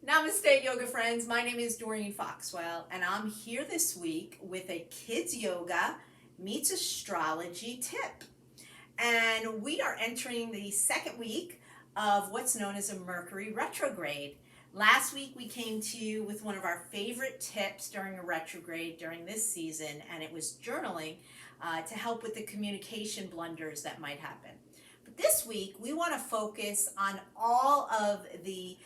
Namaste, yoga friends. My name is Doreen Foxwell, and I'm here this week with a kids yoga meets astrology tip. And we are entering the second week of what's known as a Mercury Retrograde. Last week we came to you with one of our favorite tips during a retrograde during this season, and it was journaling to help with the communication blunders that might happen. But this week we want to focus on all of the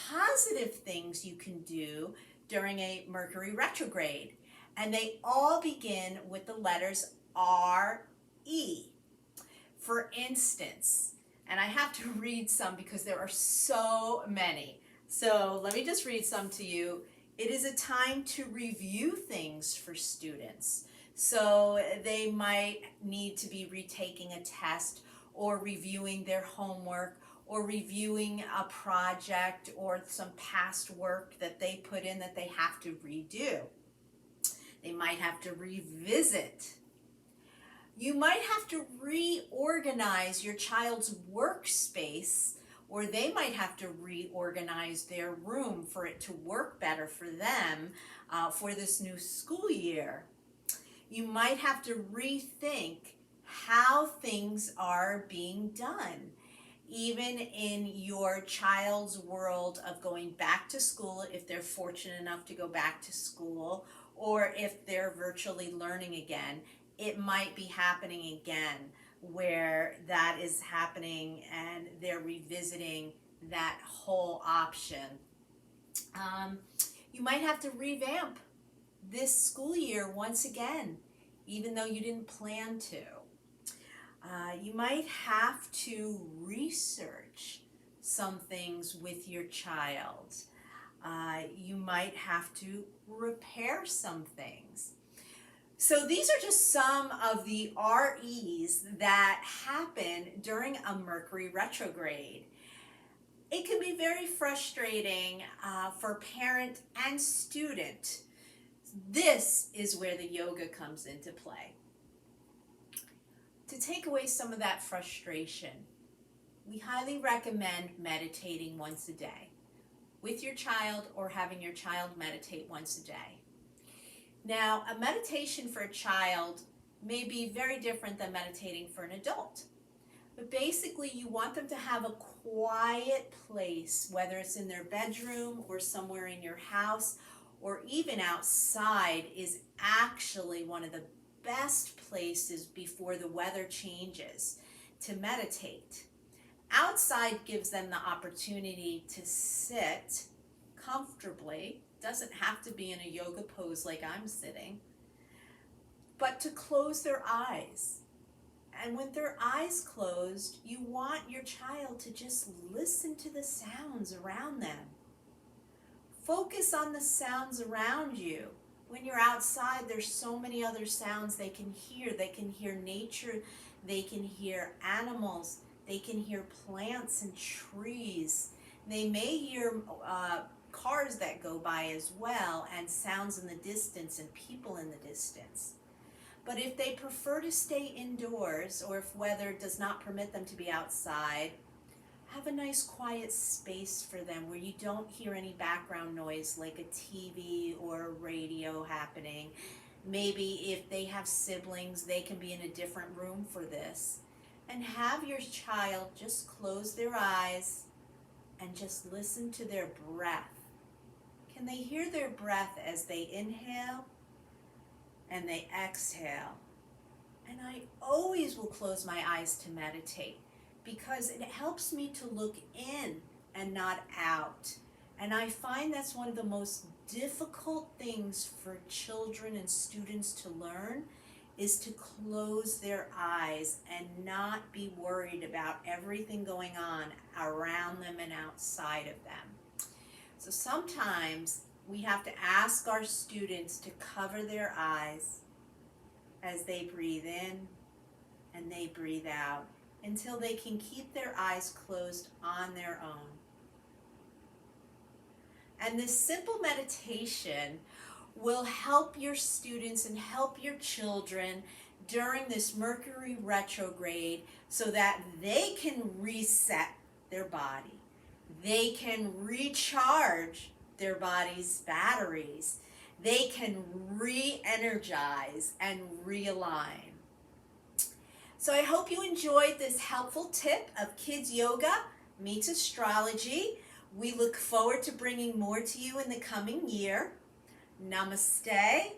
positive things you can do during a Mercury retrograde. And they all begin with the letters R-E. For instance, and I have to read some because there are so many. So let me just read some to you. It is a time to review things for students. So they might need to be retaking a test or reviewing their homework or reviewing a project or some past work that they put in that they have to redo. They might have to revisit. You might have to reorganize your child's workspace, or they might have to reorganize their room for it to work better for them for this new school year. You might have to rethink how things are being done. Even in your child's world of going back to school, if they're fortunate enough to go back to school, or if they're virtually learning again, it might be happening again where that is happening and they're revisiting that whole option. You might have to revamp this school year once again, even though you didn't plan to. You might have to research some things with your child. You might have to repair some things. So these are just some of the REs that happen during a Mercury retrograde. It can be very frustrating for parent and student. This is where the yoga comes into play. To take away some of that frustration, we highly recommend meditating once a day with your child or having your child meditate once a day. Now, a meditation for a child may be very different than meditating for an adult. But basically, you want them to have a quiet place, whether it's in their bedroom or somewhere in your house or even outside is actually one of the best places before the weather changes to meditate. Outside gives them the opportunity to sit comfortably. Doesn't have to be in a yoga pose like I'm sitting, but to close their eyes. And with their eyes closed, you want your child to just listen to the sounds around them. Focus on the sounds around you. When you're outside, there's so many other sounds they can hear. They can hear nature, they can hear animals, they can hear plants and trees. They may hear cars that go by as well, and sounds in the distance and people in the distance. But if they prefer to stay indoors, or if weather does not permit them to be outside, have a nice quiet space for them where you don't hear any background noise like a TV or a radio happening. Maybe if they have siblings, they can be in a different room for this. And have your child just close their eyes and just listen to their breath. Can they hear their breath as they inhale and they exhale? And I always will close my eyes to meditate, because it helps me to look in and not out. And I find that's one of the most difficult things for children and students to learn, is to close their eyes and not be worried about everything going on around them and outside of them. So sometimes we have to ask our students to cover their eyes as they breathe in and they breathe out, until they can keep their eyes closed on their own. And this simple meditation will help your students and help your children during this Mercury retrograde so that they can reset their body. They can recharge their body's batteries. They can re-energize and realign. So I hope you enjoyed this helpful tip of Kids Yoga meets astrology. We look forward to bringing more to you in the coming year. Namaste.